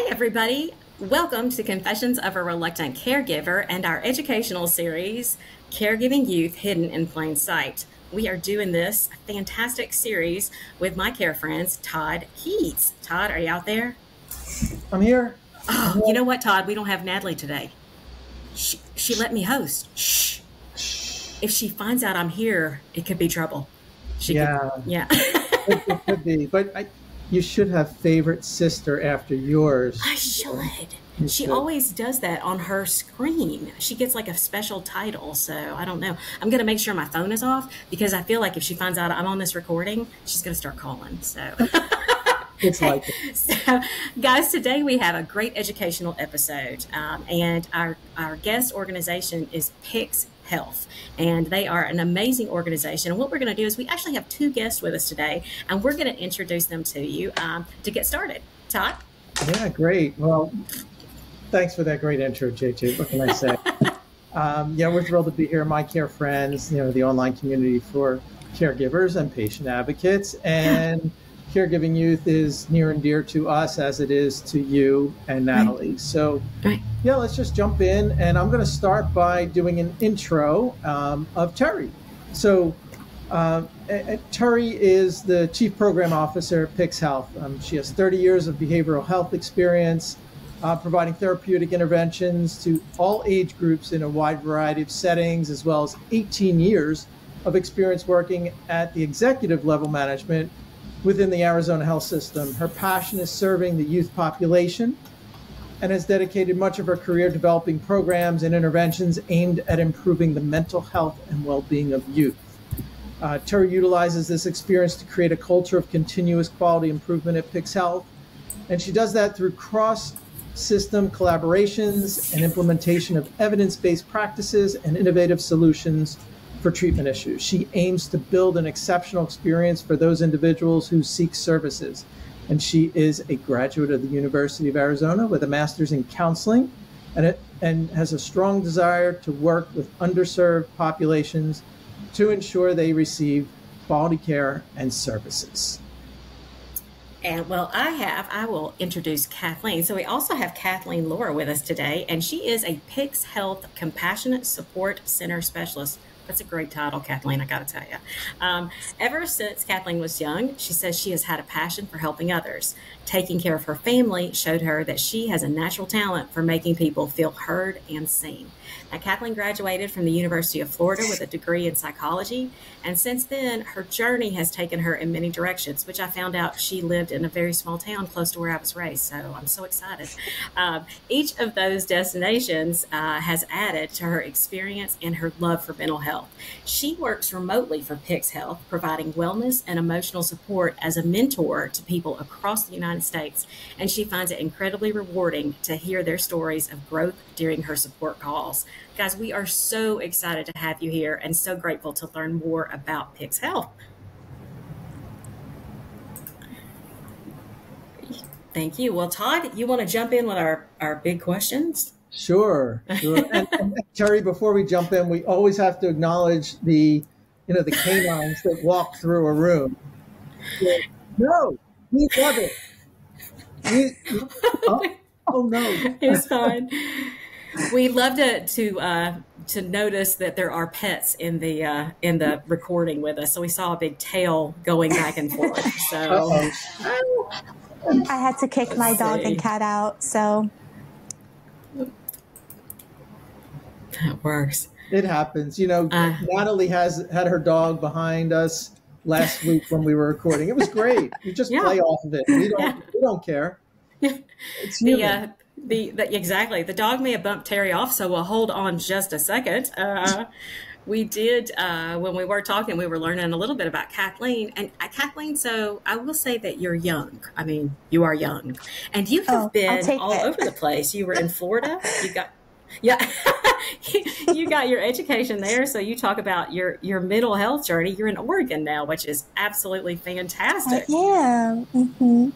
everybody. Welcome to Confessions of a Reluctant Caregiver and our educational series, Caregiving Youth Hidden in Plain Sight. We are doing this fantastic series with my care friends, Todd Keats. Todd, are you out there? I'm here. Oh, you know what, Todd? We don't have Natalie today. She let me host. Shh. If she finds out I'm here, it could be trouble. Yeah. It could be. But you should have favorite sister after yours. I should. She always does that on her screen. She gets like a special title. So I don't know. I'm going to make sure my phone is off because I feel like if she finds out I'm on this recording, she's going to start calling. So. It's like it. So, guys, today we have a great educational episode, and our guest organization is Pyx Health, and they are an amazing organization. And what we're going to do is we actually have two guests with us today, and we're going to introduce them to you to get started. Todd? Yeah, great. Well, thanks for that great intro, JJ. What can I say? We're thrilled to be here. My care friends, the online community for caregivers and patient advocates, and Caregiving Youth is near and dear to us as it is to you and Natalie. So, let's just jump in. And I'm going to start by doing an intro of Terry. So, Terry is the Chief Program Officer at Pyx Health. She has 30 years of behavioral health experience, providing therapeutic interventions to all age groups in a wide variety of settings, as well as 18 years of experience working at the executive level management within the Arizona health system. Her passion is serving the youth population and has dedicated much of her career developing programs and interventions aimed at improving the mental health and well-being of youth. Terry utilizes this experience to create a culture of continuous quality improvement at Pyx Health, and she does that through cross-system collaborations and implementation of evidence-based practices and innovative solutions for treatment issues. She aims to build an exceptional experience for those individuals who seek services. And she is a graduate of the University of Arizona with a master's in counseling and has a strong desire to work with underserved populations to ensure they receive quality care and services. And well, I will introduce Kathleen. So we also have Kathleen Laura with us today, and she is a Pyx Health Compassionate Support Center Specialist. That's a great title, Kathleen, I got to tell you. Ever since Kathleen was young, she says she has had a passion for helping others. Taking care of her family showed her that she has a natural talent for making people feel heard and seen. Now, Kathleen graduated from the University of Florida with a degree in psychology, and since then, her journey has taken her in many directions, which I found out she lived in a very small town close to where I was raised, so I'm so excited. Each of those destinations has added to her experience and her love for mental health. She works remotely for Pyx Health, providing wellness and emotional support as a mentor to people across the United States, and she finds it incredibly rewarding to hear their stories of growth during her support calls. Guys, we are so excited to have you here and so grateful to learn more about Pyx Health. Thank you. Well, Todd, you want to jump in with our big questions? Sure. And Terry, before we jump in, we always have to acknowledge the canines that walk through a room. No, we love it. Oh no, it's fine. We love to notice that there are pets in the recording with us. So we saw a big tail going back and forth. So I had to kick my dog and cat out. So that works. It happens. Natalie had her dog behind us last week when we were recording. It was great. We just play off of it. We don't care. It's human. Exactly. The dog may have bumped Terry off, so we'll hold on just a second. We did, when we were talking, we were learning a little bit about Kathleen. And Kathleen, so I will say that you're young. I mean, you are young. And you have been all over the place. You were in Florida. You got your education there. So you talk about your mental health journey. You're in Oregon now, which is absolutely fantastic. Yeah. Mm-hmm.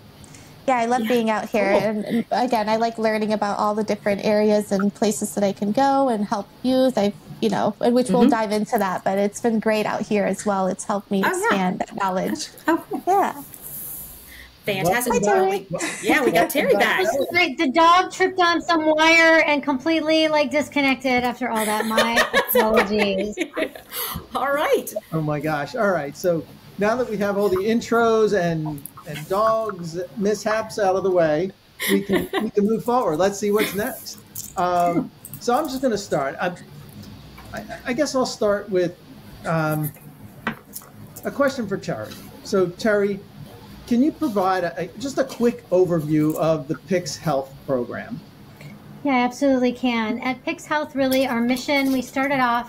Yeah, I love being out here. Cool. And again, I like learning about all the different areas and places that I can go and help youth. Which we'll dive into that, but it's been great out here as well. It's helped me expand that knowledge. Oh, yeah. Fantastic. Hi, Terry. Yeah, we got Terry back. This is great. The dog tripped on some wire and completely disconnected after all that. My apologies. All right. Oh my gosh. All right. So now that we have all the intros and dogs mishaps out of the way, we can move forward. Let's see what's next. So I'm just going to start. I guess I'll start with a question for Terry. So Terry, can you provide just a quick overview of the Pyx Health program? Yeah, I absolutely can. At Pyx Health, really, our mission, we still are.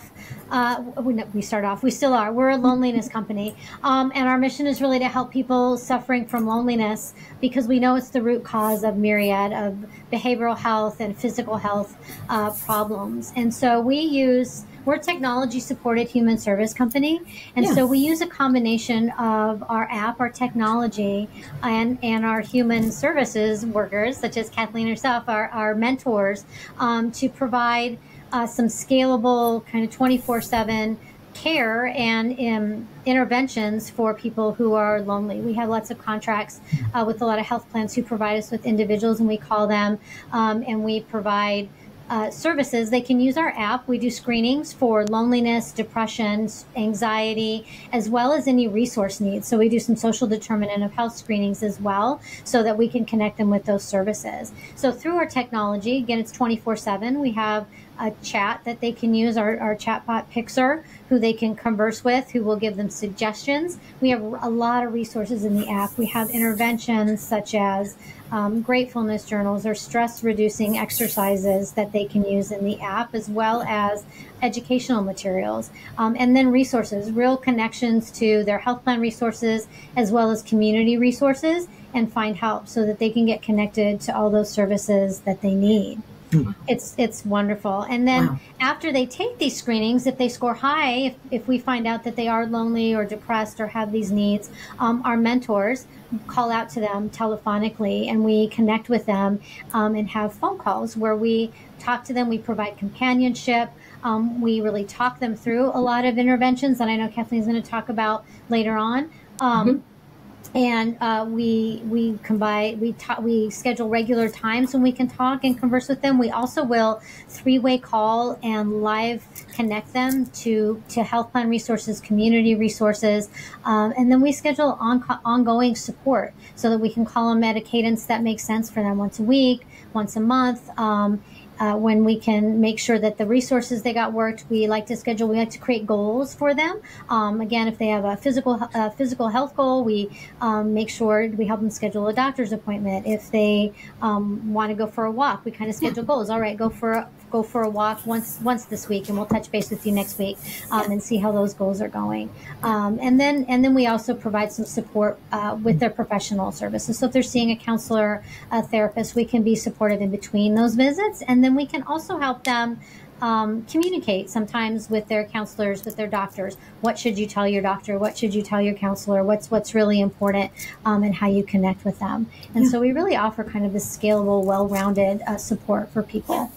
We're a loneliness company. And our mission is really to help people suffering from loneliness, because we know it's the root cause of myriad of behavioral health and physical health problems. And so we're a technology-supported human service company. And so we use a combination of our app, our technology, and our human services workers, such as Kathleen herself, our mentors, to provide some scalable kind of 24/7 care and interventions for people who are lonely. We have lots of contracts with a lot of health plans who provide us with individuals, and we call them, and we provide services. They can use our app. We do screenings for loneliness, depression, anxiety, as well as any resource needs. So we do some social determinant of health screenings as well, so that we can connect them with those services. So through our technology, again, it's 24/7. We have a chat that they can use, our chatbot Pyxer, who they can converse with, who will give them suggestions. We have a lot of resources in the app. We have interventions such as gratefulness journals or stress reducing exercises that they can use in the app, as well as educational materials, and then resources, real connections to their health plan resources, as well as community resources, and find help so that they can get connected to all those services that they need. It's wonderful. And then after they take these screenings, if they score high, if we find out that they are lonely or depressed or have these needs, our mentors call out to them telephonically, and we connect with them and have phone calls where we talk to them. We provide companionship. We really talk them through a lot of interventions that I know Kathleen's going to talk about later on. And we schedule regular times when we can talk and converse with them. We also will three-way call and live connect them to health plan resources, community resources, and then we schedule ongoing support so that we can call them at a cadence that makes sense for them, once a week, once a month. When we can make sure that the resources they got worked, we like to create goals for them. Again, if they have a physical health goal, we make sure we help them schedule a doctor's appointment. If they want to go for a walk, we kind of schedule goals. All right, go for a walk once this week, and we'll touch base with you next week and see how those goals are going. And then we also provide some support with their professional services. So if they're seeing a counselor, a therapist, we can be supportive in between those visits, and then we can also help them communicate sometimes with their counselors, with their doctors. What should you tell your doctor? What should you tell your counselor? What's really important, and how you connect with them. And so we really offer kind of this scalable, well-rounded support for people.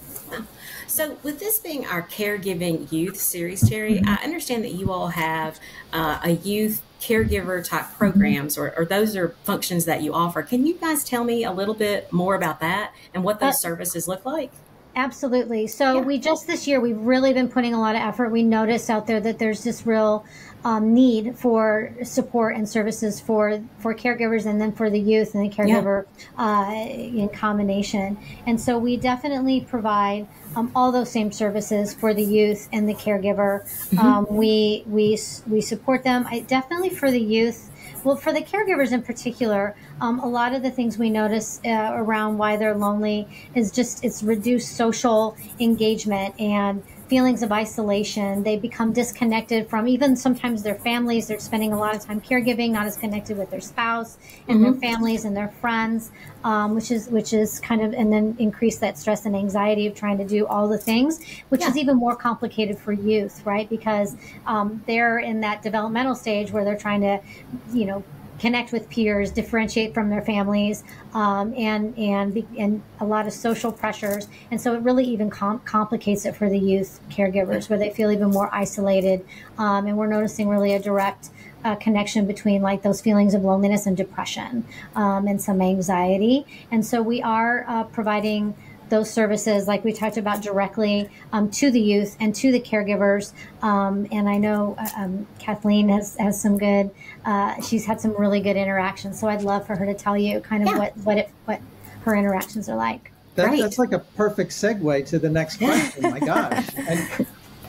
So with this being our Caregiving Youth series, Terry, I understand that you all have a youth caregiver type programs, or those are functions that you offer. Can you guys tell me a little bit more about that and what those services look like? Absolutely. So this year, we've really been putting a lot of effort. We noticed out there that there's this real need for support and services for caregivers, and then for the youth and the caregiver in combination. And so we definitely provide all those same services for the youth and the caregiver. We support them. Definitely for the youth. Well, for the caregivers in particular, a lot of the things we notice around why they're lonely is it's reduced social engagement and feelings of isolation. They become disconnected from even sometimes their families. They're spending a lot of time caregiving, not as connected with their spouse and their families and their friends, which is kind of, and then increase that stress and anxiety of trying to do all the things, which is even more complicated for youth, right? Because they're in that developmental stage where they're trying to, connect with peers, differentiate from their families, and a lot of social pressures. And so it really even complicates it for the youth caregivers, where they feel even more isolated. And we're noticing really a direct connection between like those feelings of loneliness and depression, and some anxiety. And so we are providing those services, like we talked about, directly to the youth and to the caregivers. And I know Kathleen has some good, she's had some really good interactions. So I'd love for her to tell you kind of what her interactions are like. That's like a perfect segue to the next question. My gosh.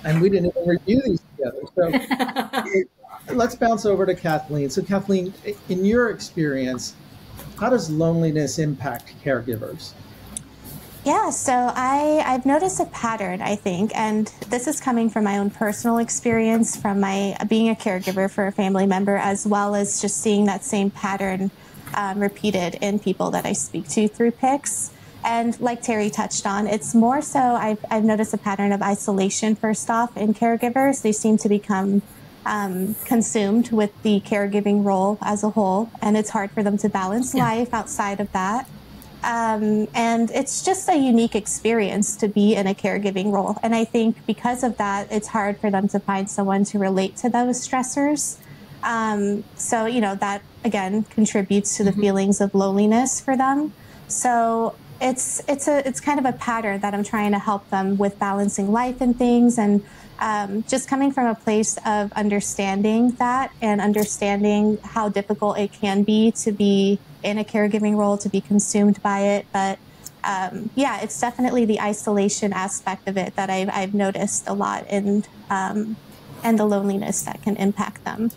And we didn't even review these together. So let's bounce over to Kathleen. So Kathleen, in your experience, how does loneliness impact caregivers? Yeah, so I've noticed a pattern, I think, and this is coming from my own personal experience from my being a caregiver for a family member, as well as just seeing that same pattern repeated in people that I speak to through Pyx. And like Terry touched on, it's more so I've noticed a pattern of isolation, first off, in caregivers. They seem to become consumed with the caregiving role as a whole, and it's hard for them to balance life outside of that. And it's just a unique experience to be in a caregiving role. And I think because of that, it's hard for them to find someone to relate to those stressors. So, you know, that again contributes to the feelings of loneliness for them. So it's kind of a pattern that I'm trying to help them with balancing life and things, and just coming from a place of understanding that and understanding how difficult it can be to be in a caregiving role, to be consumed by it. But yeah, it's definitely the isolation aspect of it that I've noticed a lot, and the loneliness that can impact them.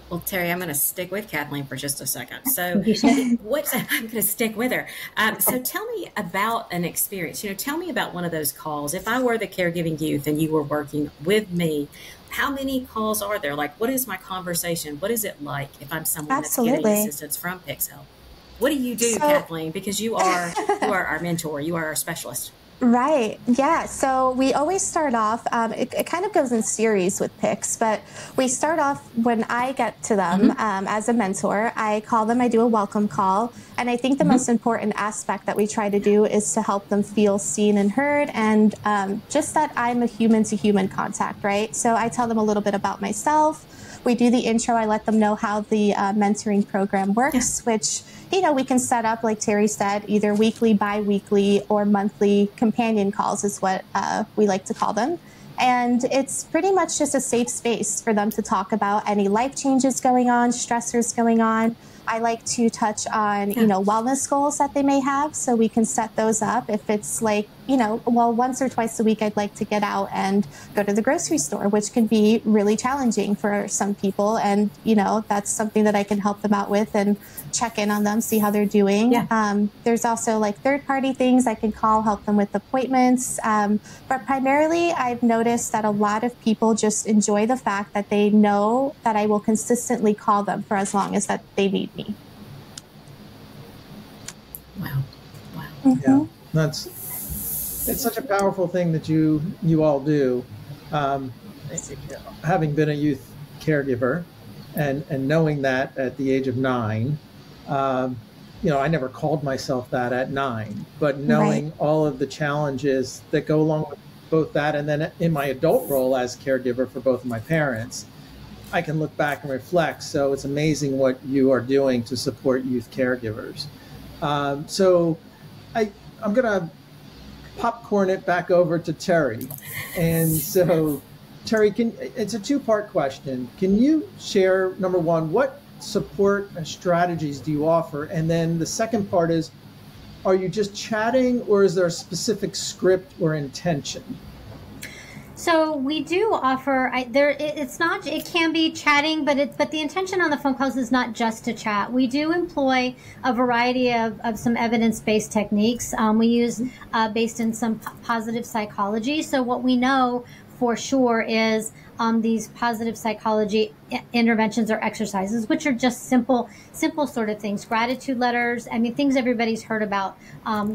Well, Terry, I'm going to stick with Kathleen for just a second. So I'm going to stick with her. So tell me about an experience. You know, tell me about one of those calls. If I were the caregiving youth and you were working with me, how many calls are there? Like, what is my conversation? What is it like if I'm someone that's getting assistance from Pyx Health? What do you do, Kathleen? Because you are our mentor. You are our specialist. Right. Yeah. So we always start off, it kind of goes in series with Pyx, but we start off when I get to them as a mentor. I call them, I do a welcome call. And I think the most important aspect that we try to do is to help them feel seen and heard, and just that I'm a human to human contact, right? So I tell them a little bit about myself. We do the intro. I let them know how the mentoring program works, which, you know, we can set up, like Terry said, either weekly, bi-weekly, or monthly companion calls is what we like to call them. And it's pretty much just a safe space for them to talk about any life changes going on, stressors going on. I like to touch on, you know, wellness goals that they may have, so we can set those up. If it's like, you know, well, once or twice a week, I'd like to get out and go to the grocery store, which can be really challenging for some people. And, you know, that's something that I can help them out with and check in on them, see how they're doing. There's also like third-party things I can call, help them with appointments. But primarily, I've noticed that a lot of people just enjoy the fact that they know that I will consistently call them for as long as that they need me. Wow. Yeah, it's such a powerful thing that you all do. Having been a youth caregiver and knowing that at the age of 9, you know, I never called myself that at 9, but knowing all of the challenges that go along with both that, and then in my adult role as caregiver for both of my parents, I can look back and reflect. So it's amazing what you are doing to support youth caregivers. So I'm going to popcorn it back over to Terry. And so, Terry, it's a two-part question. Can you share, number one, what support strategies do you offer? And then the second part is, are you just chatting, or is there a specific script or intention? So we do offer. It's not. It can be chatting, but the intention on the phone calls is not just to chat. We do employ a variety of some evidence-based techniques. We use based in some positive psychology. So what we know for sure is these positive psychology interventions or exercises, which are just simple sort of things. Gratitude letters, I mean, things everybody's heard about.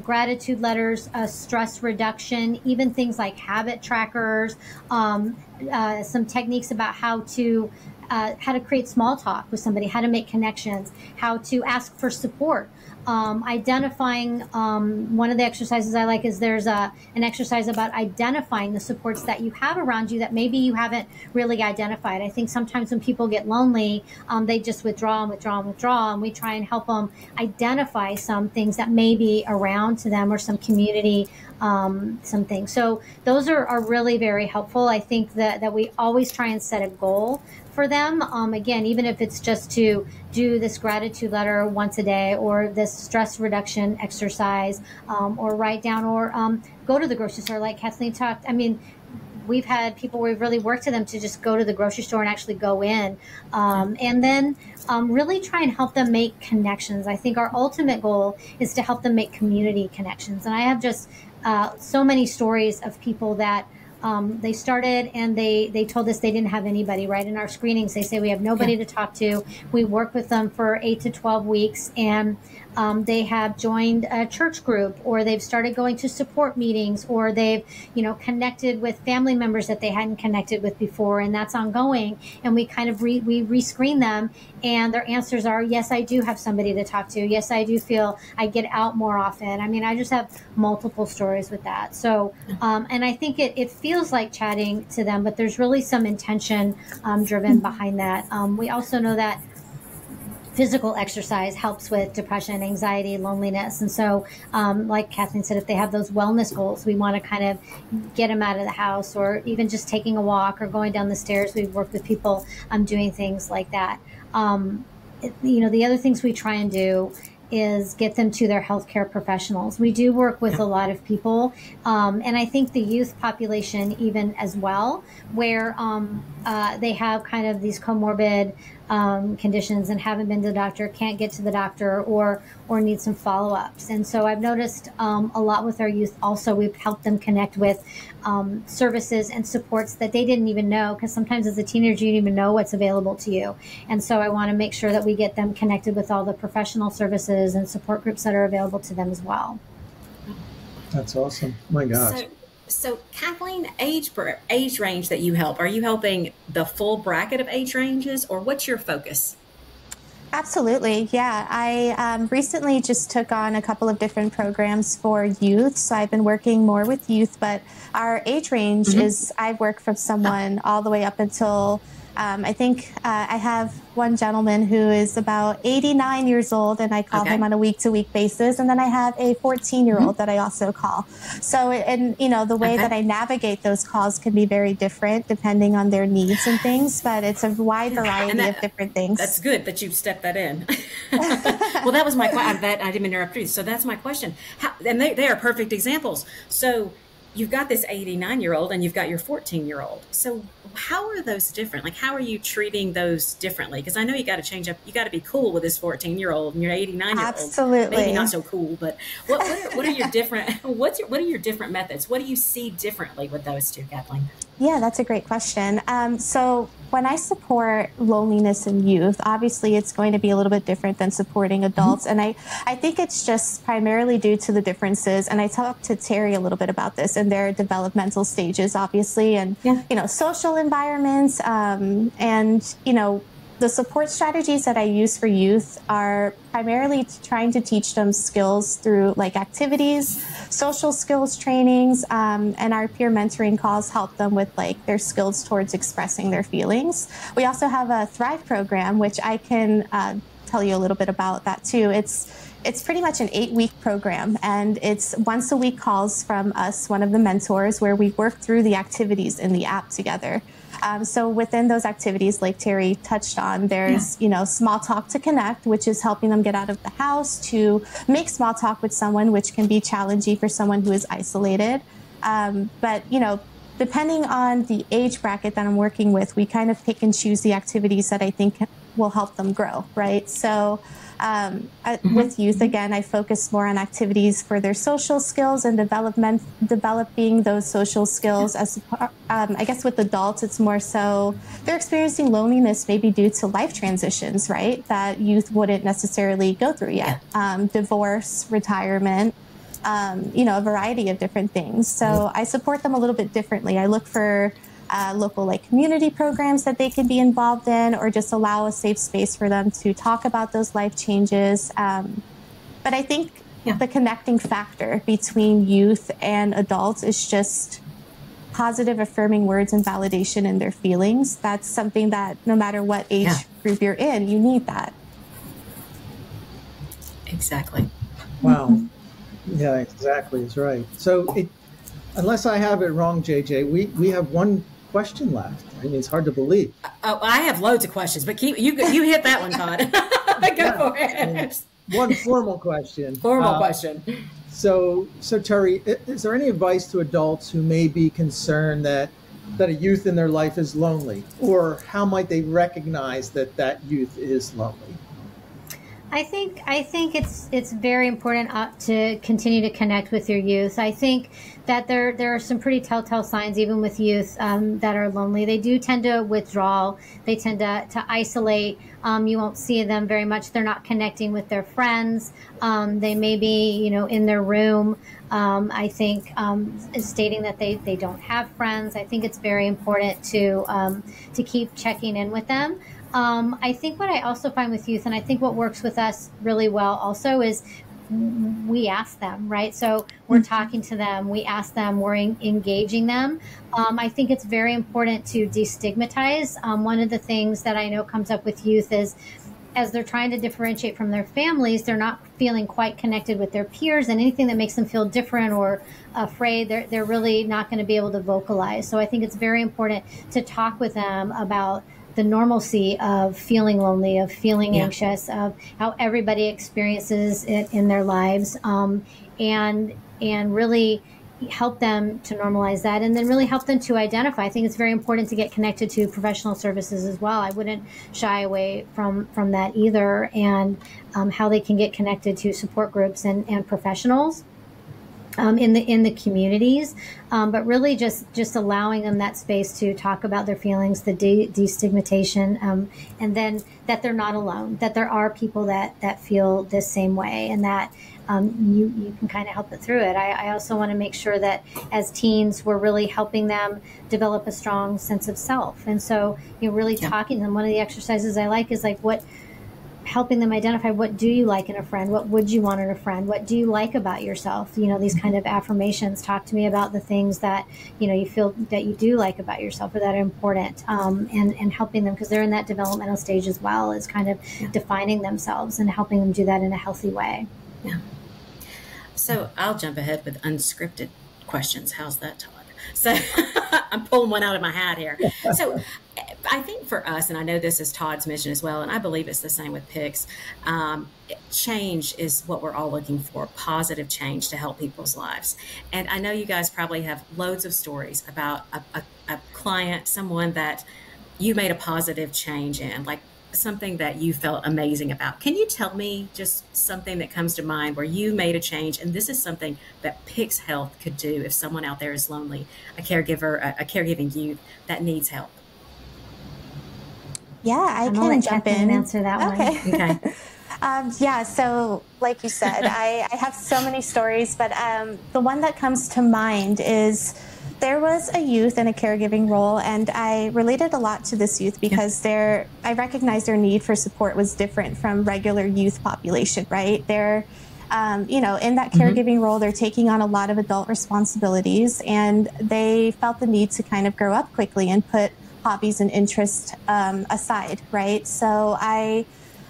Gratitude letters, stress reduction, even things like habit trackers, some techniques about how to how to create small talk with somebody, how to make connections, how to ask for support. Identifying, one of the exercises I like is there's an exercise about identifying the supports that you have around you that maybe you haven't really identified. I think sometimes when people get lonely, they just withdraw and withdraw and withdraw, and we try and help them identify some things that may be around to them or some community, some things. So those are really very helpful. I think that we always try and set a goal for them. Again, even if it's just to do this gratitude letter once a day, or this stress reduction exercise, or write down, or go to the grocery store like Kathleen talked. I mean, we've had people where we've really worked to them to just go to the grocery store and actually go in, and then really try and help them make connections. I think our ultimate goal is to help them make community connections. And I have just so many stories of people that they started and they told us they didn't have anybody, right? In our screenings, they say we have nobody to talk to. We work with them for 8 to 12 weeks, and they have joined a church group, or they've started going to support meetings, or they've, connected with family members that they hadn't connected with before, and that's ongoing. And we kind of we rescreen them, and their answers are, yes, I do have somebody to talk to. Yes, I do feel I get out more often. I mean, I just have multiple stories with that. So, and I think it feels like chatting to them, but there's really some intention driven behind that. We also know that physical exercise helps with depression, anxiety, loneliness. And so, like Kathleen said, if they have those wellness goals, we want to kind of get them out of the house, or even just taking a walk or going down the stairs. We've worked with people doing things like that. The other things we try and do is get them to their healthcare professionals. We do work with a lot of people, and I think the youth population even as well, where they have kind of these comorbid conditions and haven't been to the doctor, can't get to the doctor, or need some follow-ups. And so I've noticed a lot with our youth also, we've helped them connect with services and supports that they didn't even know, because sometimes as a teenager you don't even know what's available to you. And so I want to make sure that we get them connected with all the professional services and support groups that are available to them as well. That's awesome. Oh my gosh. So Kathleen, age range that you help, are you helping the full bracket of age ranges, or what's your focus? Absolutely. Yeah. I recently just took on a couple of different programs for youth. So I've been working more with youth, but our age range is, I work from someone all the way up until I think I have one gentleman who is about 89 years old, and I call him on a week-to-week basis. And then I have a 14-year-old that I also call. So, and the way that I navigate those calls can be very different depending on their needs and things, but it's a wide variety of different things. That's good that you stepped that in. Well, that was my question. I didn't interrupt you. So that's my question. And they are perfect examples. So you've got this 89-year-old and you've got your 14-year-old. So how are those different? Like, how are you treating those differently? Because I know you got to change up. You got to be cool with this 14-year-old and your 89-year-old. Absolutely. Maybe not so cool, but what are your different? What are your different methods? What do you see differently with those two, Kathleen? Yeah, that's a great question. So when I support loneliness in youth, obviously it's going to be a little bit different than supporting adults. And I think it's just primarily due to the differences. And I talked to Terry a little bit about this in their developmental stages, obviously, and, social environments, and, the support strategies that I use for youth are primarily trying to teach them skills through like activities, social skills trainings, and our peer mentoring calls help them with like their skills towards expressing their feelings. We also have a Thrive program, which I can tell you a little bit about that too. It's pretty much an 8-week program, and it's once a week calls from us, one of the mentors, where we work through the activities in the app together. So within those activities, like Terry touched on, there's, small talk to connect, which is helping them get out of the house, to make small talk with someone, which can be challenging for someone who is isolated. But, depending on the age bracket that I'm working with, we kind of pick and choose the activities that I think will help them grow, right? So with youth, again, I focus more on activities for their social skills and developing those social skills. As I guess with adults, it's more so they're experiencing loneliness maybe due to life transitions, right? That youth wouldn't necessarily go through yet. Divorce, retirement, a variety of different things. So I support them a little bit differently. I look for local like community programs that they can be involved in, or just allow a safe space for them to talk about those life changes. But I think the connecting factor between youth and adults is just positive, affirming words and validation in their feelings. That's something that no matter what age group you're in, you need that. Exactly. Wow. Yeah, exactly. Is right. So unless I have it wrong, JJ, we have one question left. I mean, it's hard to believe. Oh, I have loads of questions, but you hit that one, Todd. Go for it. I mean, one formal question. Formal question. So Terry, is there any advice to adults who may be concerned that a youth in their life is lonely, or how might they recognize that youth is lonely? I think it's very important to continue to connect with your youth. I think that there are some pretty telltale signs even with youth that are lonely. They do tend to withdraw. They tend to isolate. You won't see them very much. They're not connecting with their friends. They may be, in their room. I think stating that they don't have friends. I think it's very important to keep checking in with them. I think what I also find with youth, and I think what works with us really well also, is we ask them, right? So we're talking to them, we ask them, we're engaging them. I think it's very important to destigmatize. One of the things that I know comes up with youth is, as they're trying to differentiate from their families, they're not feeling quite connected with their peers, and anything that makes them feel different or afraid, they're really not going to be able to vocalize. So I think it's very important to talk with them about the normalcy of feeling lonely, of feeling anxious, of how everybody experiences it in their lives, and really help them to normalize that, and then really help them to identify. I think it's very important to get connected to professional services as well. I wouldn't shy away from that either, and how they can get connected to support groups and professionals in the communities, but really just allowing them that space to talk about their feelings, the destigmatization, and then that they're not alone, that there are people that feel this same way, and that you can kind of help it through it. I also want to make sure that as teens, we're really helping them develop a strong sense of self, and so really talking to them. One of the exercises I like is helping them identify, what do you like in a friend? What would you want in a friend? What do you like about yourself? These kind of affirmations. Talk to me about the things that, you feel that you do like about yourself or that are important, and helping them, because they're in that developmental stage as well, as kind of defining themselves and helping them do that in a healthy way. Yeah. So I'll jump ahead with unscripted questions. How's that, Todd? So I'm pulling one out of my hat here. So I think for us, and I know this is Todd's mission as well, and I believe it's the same with Pyx, change is what we're all looking for, positive change to help people's lives. And I know you guys probably have loads of stories about a client, someone that you made a positive change in, like something that you felt amazing about. Can you tell me just something that comes to mind where you made a change, and this is something that Pyx Health could do if someone out there is lonely, a caregiver, a caregiving youth that needs help? Yeah, I can jump in and answer that one. Okay. So like you said, I have so many stories, but the one that comes to mind is there was a youth in a caregiving role, and I related a lot to this youth because I recognized their need for support was different from regular youth population, right? They're, in that caregiving role, they're taking on a lot of adult responsibilities, and they felt the need to kind of grow up quickly and put hobbies and interests aside, right? So I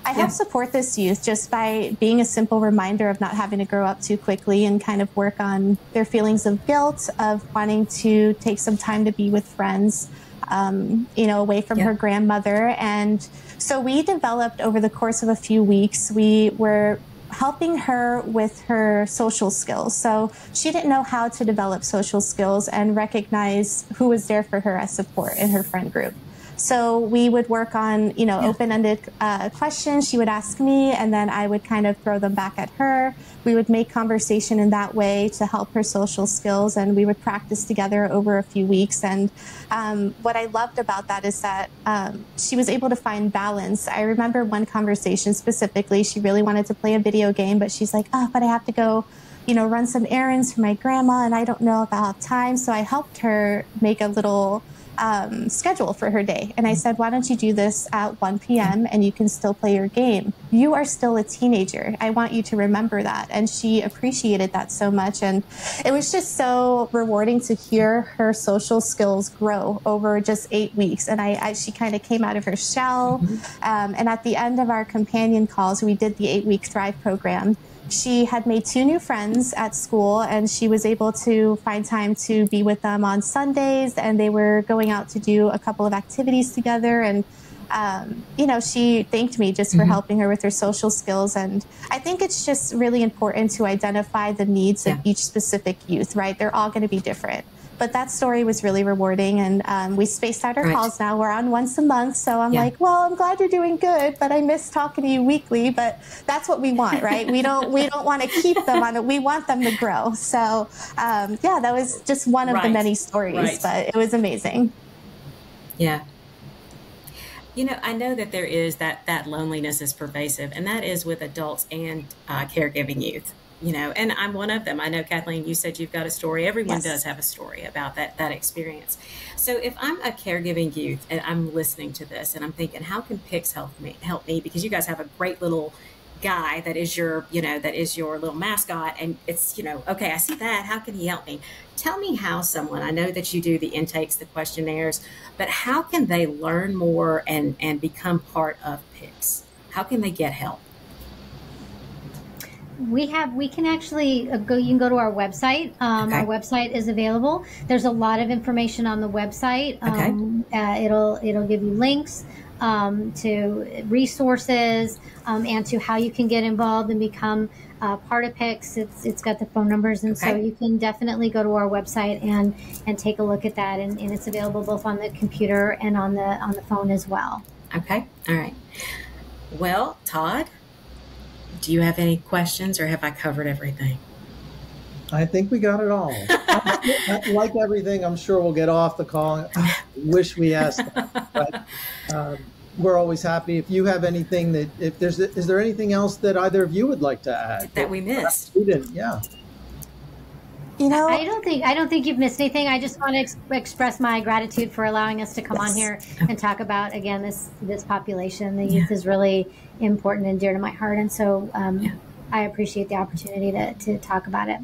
help support this youth just by being a simple reminder of not having to grow up too quickly, and kind of work on their feelings of guilt, of wanting to take some time to be with friends, away from her grandmother. And so we developed over the course of a few weeks, we were helping her with her social skills. So she didn't know how to develop social skills and recognize who was there for her as support in her friend group. So we would work on, open-ended questions she would ask me, and then I would kind of throw them back at her. We would make conversation in that way to help her social skills, and we would practice together over a few weeks. And what I loved about that is that she was able to find balance. I remember one conversation specifically, she really wanted to play a video game, but she's like, but I have to go, run some errands for my grandma, and I don't know if I'll have time. So I helped her make a little schedule for her day. And I said, why don't you do this at 1 p.m. and you can still play your game? You are still a teenager. I want you to remember that. And she appreciated that so much. And it was just so rewarding to hear her social skills grow over just 8 weeks. And she kind of came out of her shell. And at the end of our companion calls, we did the 8-week Thrive program. She had made 2 new friends at school, and she was able to find time to be with them on Sundays, and they were going out to do a couple of activities together. And, she thanked me just for helping her with her social skills. And I think it's just really important to identify the needs of each specific youth, right? They're all going to be different. But that story was really rewarding, and we spaced out our calls now. We're on once a month, so I'm like, well, I'm glad you're doing good, but I miss talking to you weekly. But that's what we want, right? We don't want to keep them on it. We want them to grow. So, that was just one of the many stories, but it was amazing. Yeah. I know that there is that loneliness is pervasive, and that is with adults and caregiving youth. And I'm one of them. I know, Kathleen, you said you've got a story. Everyone does have a story about that experience. So if I'm a caregiving youth and I'm listening to this and I'm thinking, how can Pyx help me? Because you guys have a great little guy that is your little mascot, and it's, okay, I see that. How can he help me? Tell me how I know that you do the intakes, the questionnaires, but how can they learn more and become part of Pyx? How can they get help? We can actually go. You can go to our website. Our website is available. There's a lot of information on the website. It'll give you links to resources and to how you can get involved and become part of Pyx. It's got the phone numbers, and so you can definitely go to our website and take a look at that. And it's available both on the computer and on the phone as well. Okay. All right. Well, Todd, do you have any questions, or have I covered everything? I think we got it all. Like everything, I'm sure we'll get off the call. I wish we asked that, but we're always happy. If you have anything is there anything else that either of you would like to add? That we missed? We didn't, yeah. I don't think you've missed anything. I just want to express my gratitude for allowing us to come on here and talk about, again, this population. The youth is really important and dear to my heart, and so I appreciate the opportunity to talk about it.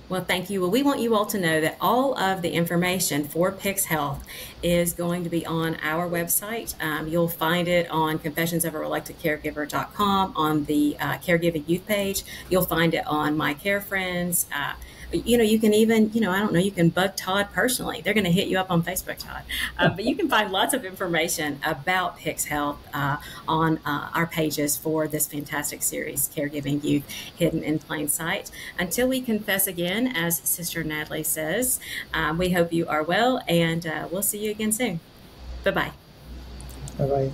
Well, thank you. Well, we want you all to know that all of the information for Pyx Health is going to be on our website. You'll find it on confessionsofarelectedcaregiver.com on the caregiving youth page. You'll find it on My Care Friends. You can even, I don't know, you can bug Todd personally. They're going to hit you up on Facebook, Todd. But you can find lots of information about Pyx Health on our pages for this fantastic series, Caregiving Youth Hidden in Plain Sight. Until we confess again, as Sister Natalie says, we hope you are well, and we'll see you again soon. Bye-bye. Bye-bye.